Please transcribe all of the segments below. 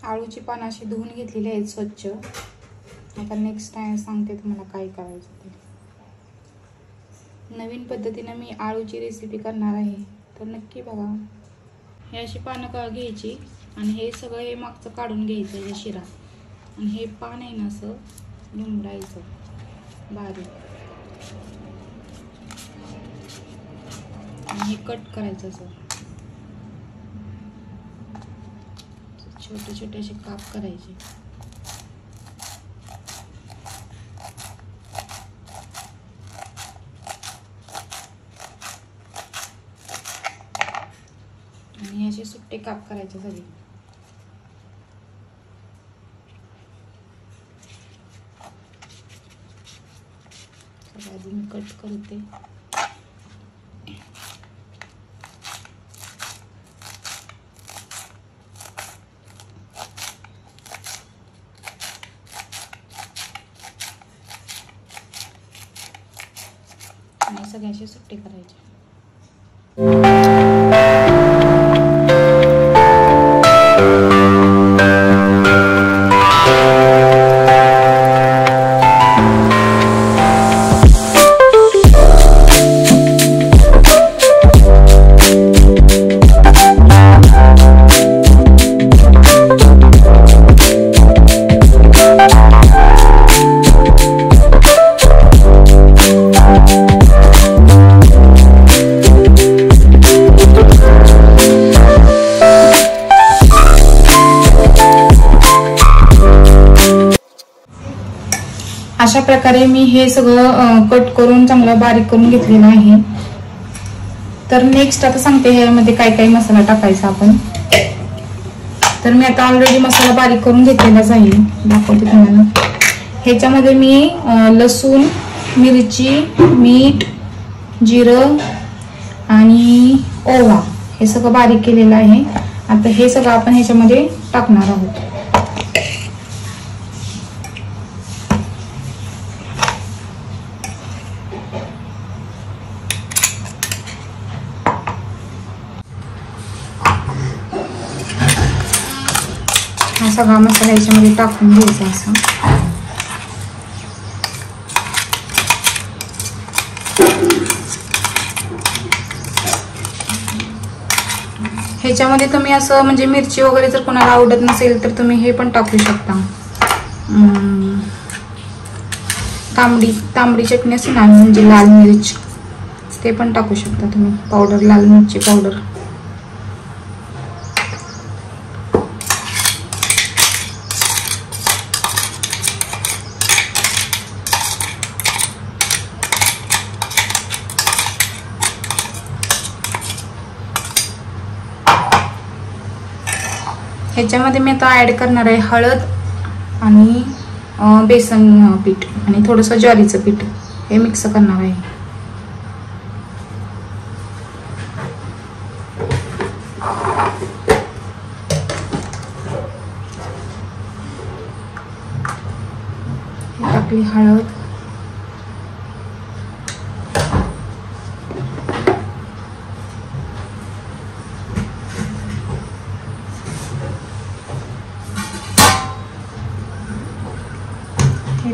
आळूची पानं अशी धुवून घेतलेली आहेत स्वच्छ. आता नेक्स्ट टाइम सांगते तुम्हाला काय करायचं ते. नवीन पद्धतीने मी आळूची रेसिपी करणार आहे, तर नक्की बघा. हे अशी पानं घ्यायची आणि हे सगळं हे मागचं काढून घ्यायचं हे शिरा, आणि हे पान आहे ना असं निवडायचं बारीक आणि हे कट करायचं असं छोटे छोटे असे काप करायचे. आणि असे सुट्टे काप करायचे सगळे. आधी मी कट करते. आणि सगळे असे सुट्टे करायचे. अशा प्रकारे मी हे सगळं कट करून चांगलं बारीक करून घेतलेलं आहे. तर नेक्स्ट आता सांगते ह्यामध्ये काय काय मसाला टाकायचा आपण. तर मी आता ऑलरेडी मसाला बारीक करून घेतलेलाच आहे, दाखवते तुम्हाला. ह्याच्यामध्ये मी लसूण, मिरची, मीठ, जिरं आणि ओवा हे सगळं बारीक केलेलं आहे. आता हे सगळं आपण ह्याच्यामध्ये टाकणार आहोत. हा सगळा मसाला याच्यामध्ये टाकून घ्यायचा असं. ह्याच्यामध्ये तुम्ही असं म्हणजे मिरची वगैरे जर कोणाला आवडत नसेल तर तुम्ही हे पण टाकू शकता. तांबडी चटणी असते ना, म्हणजे लाल मिरच, ते पण टाकू शकता तुम्ही पावडर, लाल मिरची पावडर. ह्याच्यामध्ये मी आता ऍड करणार आहे हळद आणि बेसन पीठ आणि थोडंसं ज्वारीचं पीठ, हे मिक्स करणार आहे. टाकली हळद,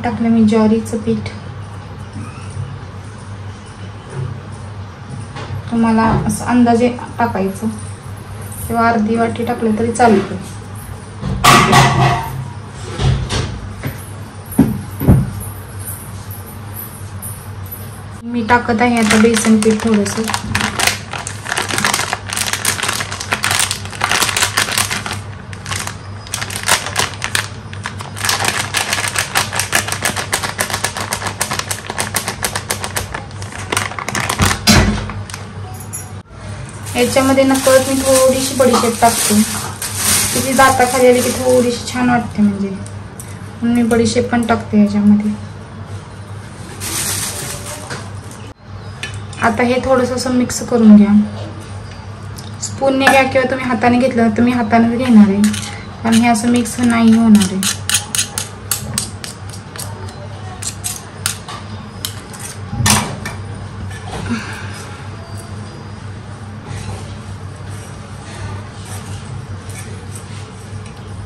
टाकलं मी ज्वारीचं पीठ. तुम्हाला असं अंदाजे टाकायचं किंवा अर्धी वाटी टाकलं तरी चालतं. मी टाकत आहे आता बेसन पीठ थोडंसं. याच्यामध्ये नकळत मी थोडीशी बडीशेप टाकते. तिची दाताखाली आली की थोडीशी छान वाटते, म्हणजे म्हणून मी बडीशेप पण टाकते याच्यामध्ये. आता हे थोडंसं असं मिक्स करून घ्या. स्पूनने घ्या किंवा तुम्ही हाताने घेतलं तर मी हाताने घेणार आहे, कारण हे असं मिक्स नाही होणार आहे.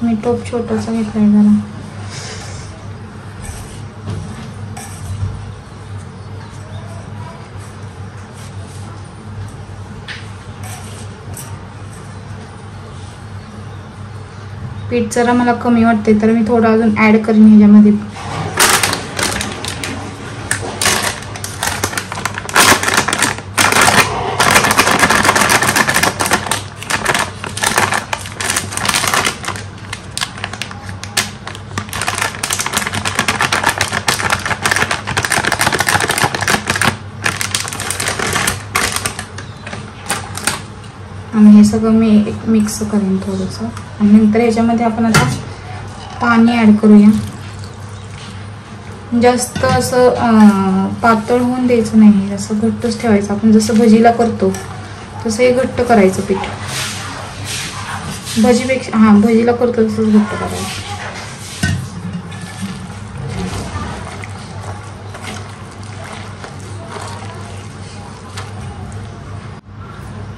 मी टोप छोटासा घेतलाय जरा. पीठ जरा मला कमी वाटते तर मी थोडं अजून ऍड करीन ह्याच्यामध्ये. आणि हे सगळं मी मिक्स करेन थोडंसं. आणि नंतर ह्याच्यामध्ये आपण आता पाणी ॲड करूया. जास्त असं पातळ होऊन द्यायचं नाही, असं घट्टच ठेवायचं. आपण जसं भजीला करतो तसं हे घट्ट करायचं पीठ. भजीपेक्षा भजीला करतो तसंच घट्ट करायचं.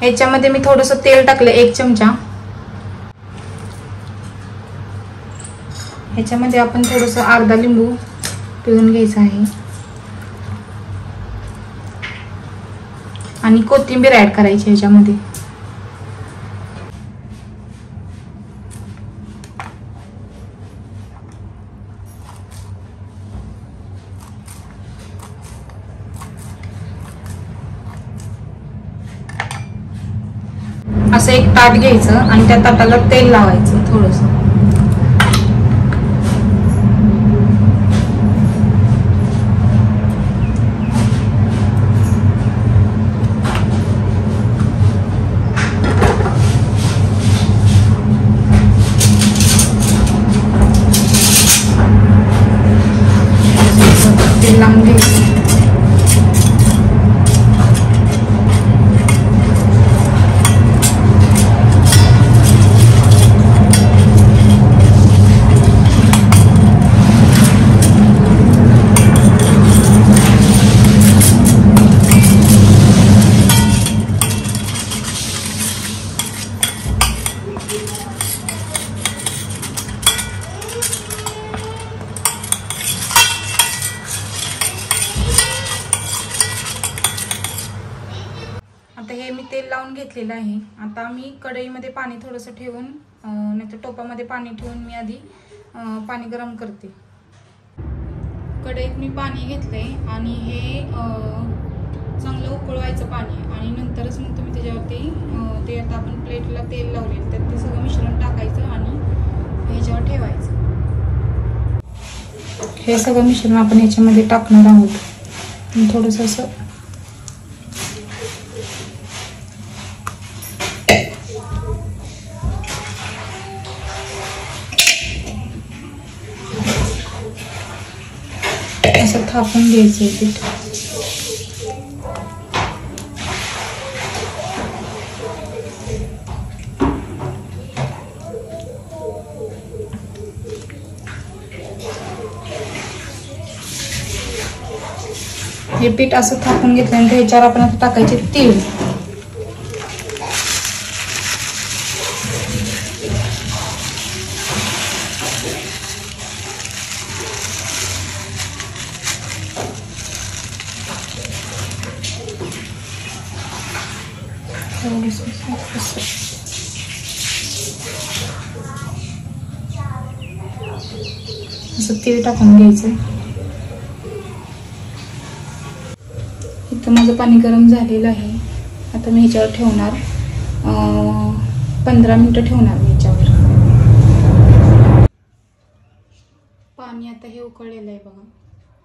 ह्याच्यामध्ये मी थोडंसं तेल टाकलं 1 चमचा. ह्याच्यामध्ये आपण थोडंसं अर्धा लिंबू पिळून घ्यायचं आहे आणि कोथिंबीर ऍड करायची ह्याच्यामध्ये. असं एक ताट घ्यायचं आणि त्या ताटाला तेल लावायचं थोडंसं. तेल लावून घ्यायचं. आता हे मी तेल लावून घेतलेलं आहे. आता मी कढईमध्ये पाणी थोडंसं ठेवून नाहीतर टोपामध्ये पाणी ठेवून मी आधी पाणी गरम करते. कढईत मी पाणी घेतलंय आणि हे चांगलं उकळवायचं पाणी आणि नंतरच मग तुम्ही त्याच्यावरती ते आता आपण प्लेटला तेल लावले त्यात ते सगळं मिश्रण टाकायचं आणि ह्याच्यावर ठेवायचं. हे सगळं मिश्रण आपण ह्याच्यामध्ये टाकणार आहोत. थोडंसं असं असं थापून घ्यायचं पीठ. हे पीठ असं थापून घेतल्यानंतर ह्याच्यावर आपण आता टाकायचे तीळ. असं तीळ टाकून घ्यायचं. इथं माझं पाणी गरम झालेलं आहे. आता मी ह्याच्यावर ठेवणार 15 मिनिटं ठेवणार मी ह्याच्यावर. पाणी आता हे उकळलेलं आहे बघा,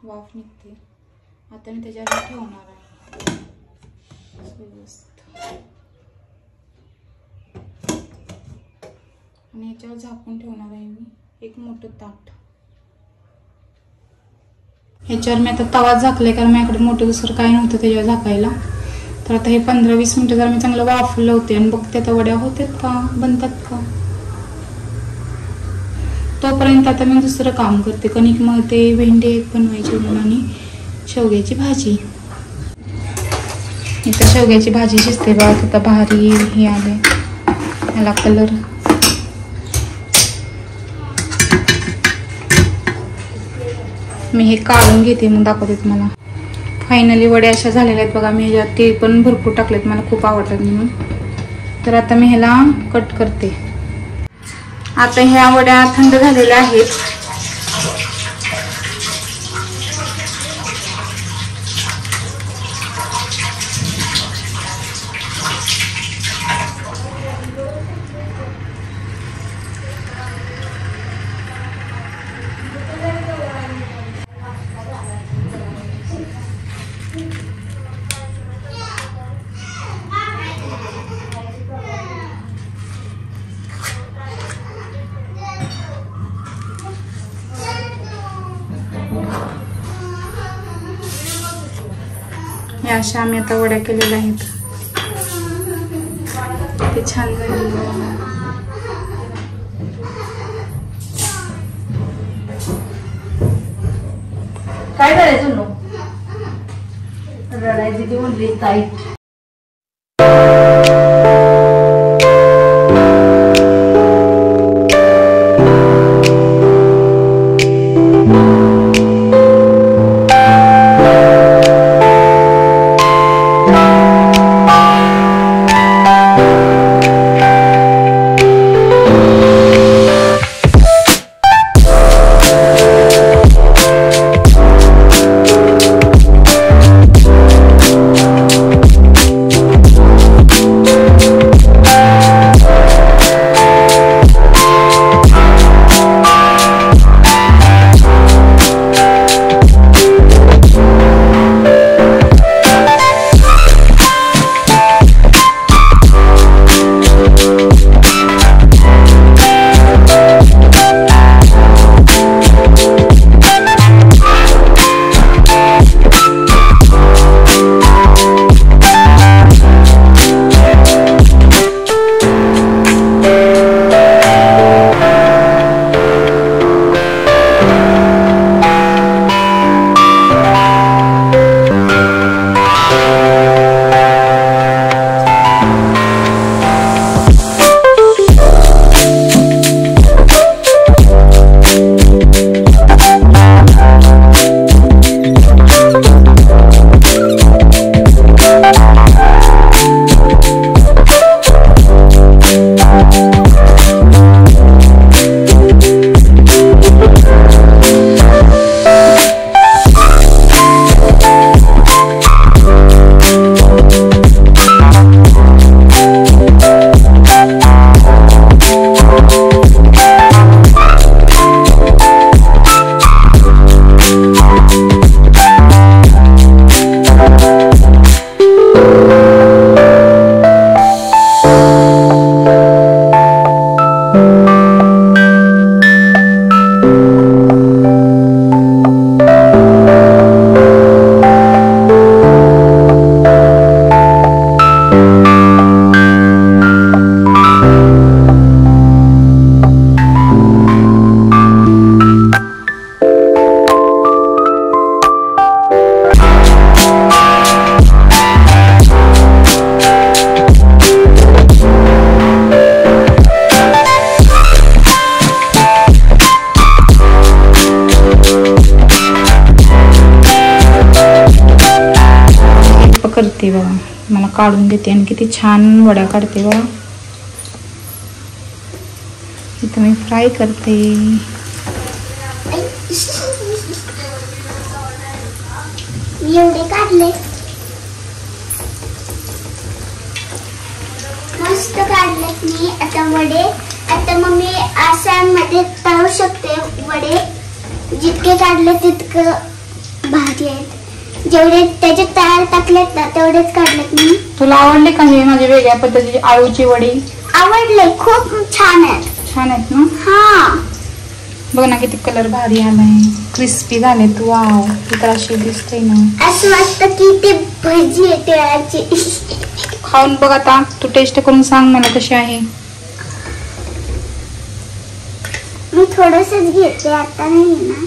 वाफ निघते. आता मी त्याच्यावर ठेवणार आहे आणि ह्याच्यावर झाकून ठेवणार आहे मी एक मोठं ताट. ह्याच्यावर मी आता तवा झाकलाय कारण माझ्याकडे मोठं दुसरं काही नव्हतं त्याच्यावर झाकायला. तर आता हे 15-20 मिनिटं जर मी चांगलं वाफवलं होते आणि बघते आता वड्या होतात का, बनतात का. तोपर्यंत आता मी दुसरं काम करते. कणिक मळते, भेंडी बनवायची म्हणून आणि शेवग्याची भाजी. इथं शेवग्याची भाजी शिजते बघा. आता भारी हे आले, याला कलर. मी हे काढून घेते मग दाखवते तुम्हाला. फायनली वड्या अशा झालेल्या आहेत बघा. मी ह्याच्यात तेल पण भरपूर टाकलेत, मला खूप आवडतात म्हणून. तर आता मी ह्याला कट करते. आता ह्या वड्या थंड झालेल्या आहेत. या अशा आम्ही आता वड्या केलेल्या आहेत. ते छान झाले. काय करायचं नो रडायची ती म्हणली ताई. करते बघा. मला काढून देते आणि किती छान वड्या काढते बघा. इथं मी फ्राय करते. एवढे काढले मस्त काढलेत मी आता वडे. आता मग मी अशांमध्ये तळू शकते वडे. जितके काढले तितकं भारी आहेत. जेवढे त्याच्यात तयार टाकलेत ना तेवढेच काढलेत मी. तुला आवडले का हे माझे वेगळ्या पद्धतीची आळूची वडी? आवडले, खूप छान आहेत. छान आहेत ना? हा बघ ना किती कलर भारी आलाय, क्रिस्पी झालेत. वाव, ती तर अशी दिसते ना, असं वाटतं की ते भजी आहे तिळाची. खाऊन बघ आता, तू टेस्ट करून सांग मला कशी आहे. मी थोडंसंच घेते, आता नाही ना.